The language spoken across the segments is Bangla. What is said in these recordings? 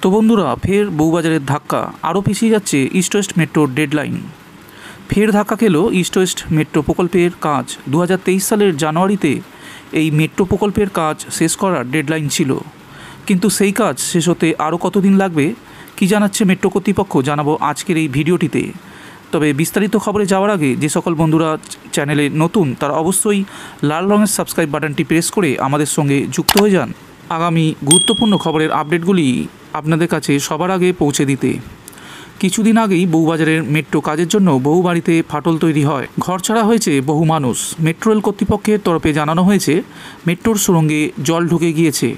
তো বন্ধুরা, ফের বউবাজারের ধাক্কা, আরও পিছিয়ে যাচ্ছে ইস্ট ওয়েস্ট মেট্রোর ডেডলাইন। ফের ধাক্কা খেল ইস্ট ওয়েস্ট মেট্রো প্রকল্পের কাজ। 2023 সালের জানুয়ারিতে এই মেট্রো প্রকল্পের কাজ শেষ করার ডেডলাইন ছিল, কিন্তু সেই কাজ শেষ হতে আরও কতদিন লাগবে কি জানাচ্ছে মেট্রো কর্তৃপক্ষ, জানাবো আজকের এই ভিডিওটিতে। তবে বিস্তারিত খবরে যাওয়ার আগে যে সকল বন্ধুরা চ্যানেলে নতুন তারা অবশ্যই লাল রঙের সাবস্ক্রাইব বাটনটি প্রেস করে আমাদের সঙ্গে যুক্ত হয়ে যান আগামী গুরুত্বপূর্ণ খবরের আপডেটগুলি আপনাদের কাছে সবার আগে পৌঁছে দিতে। কিছুদিন আগেই বউবাজারের মেট্রো কাজের জন্য বহু বাড়িতে ফাটল তৈরি হয়, ঘর ছাড়া হয়েছে বহু মানুষ। মেট্রো রেল কর্তৃপক্ষের তরফে জানানো হয়েছে মেট্রোর সুড়ঙ্গে জল ঢুকে গিয়েছে।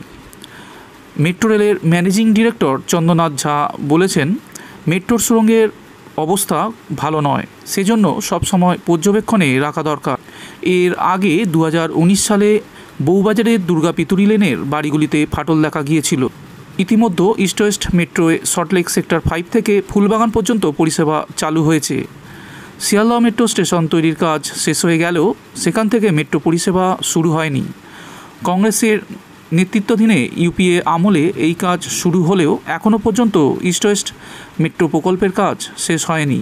মেট্রো রেলের ম্যানেজিং ডিরেক্টর চন্দ্রনাথ ঝা বলেছেন, মেট্রোর সুড়ঙ্গের অবস্থা ভালো নয়, সেজন্য সবসময় পর্যবেক্ষণে রাখা দরকার। এর আগে 2019 সালে বউবাজারের দুর্গা পিতুরি লেনের বাড়িগুলিতে ফাটল দেখা গিয়েছিল। ইতিমধ্যে ইস্ট ওয়েস্ট মেট্রোয়ে সল্টলেক সেক্টর 5 থেকে ফুলবাগান পর্যন্ত পরিষেবা চালু হয়েছে। শিয়ালদহ মেট্রো স্টেশন তৈরির কাজ শেষ হয়ে গেলেও সেখান থেকে মেট্রো পরিষেবা শুরু হয়নি। কংগ্রেসের নেতৃত্বাধীনে ইউপিএ আমলে এই কাজ শুরু হলেও এখনও পর্যন্ত ইস্ট ওয়েস্ট মেট্রো প্রকল্পের কাজ শেষ হয়নি।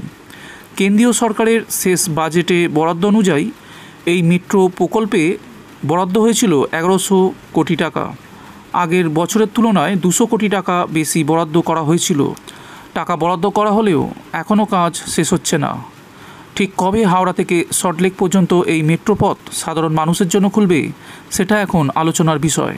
কেন্দ্রীয় সরকারের শেষ বাজেটে বরাদ্দ অনুযায়ী এই মেট্রো প্রকল্পে বরাদ্দ হয়েছিল 1100 কোটি টাকা। আগের বছরের তুলনায় 200 কোটি টাকা বেশি বরাদ্দ করা হয়েছিল। টাকা বরাদ্দ করা হলেও এখনও কাজ শেষ হচ্ছে না। ঠিক কবে হাওড়া থেকে সল্টলেক পর্যন্ত এই মেট্রো পথ সাধারণ মানুষের জন্য খুলবে, সেটা এখন আলোচনার বিষয়।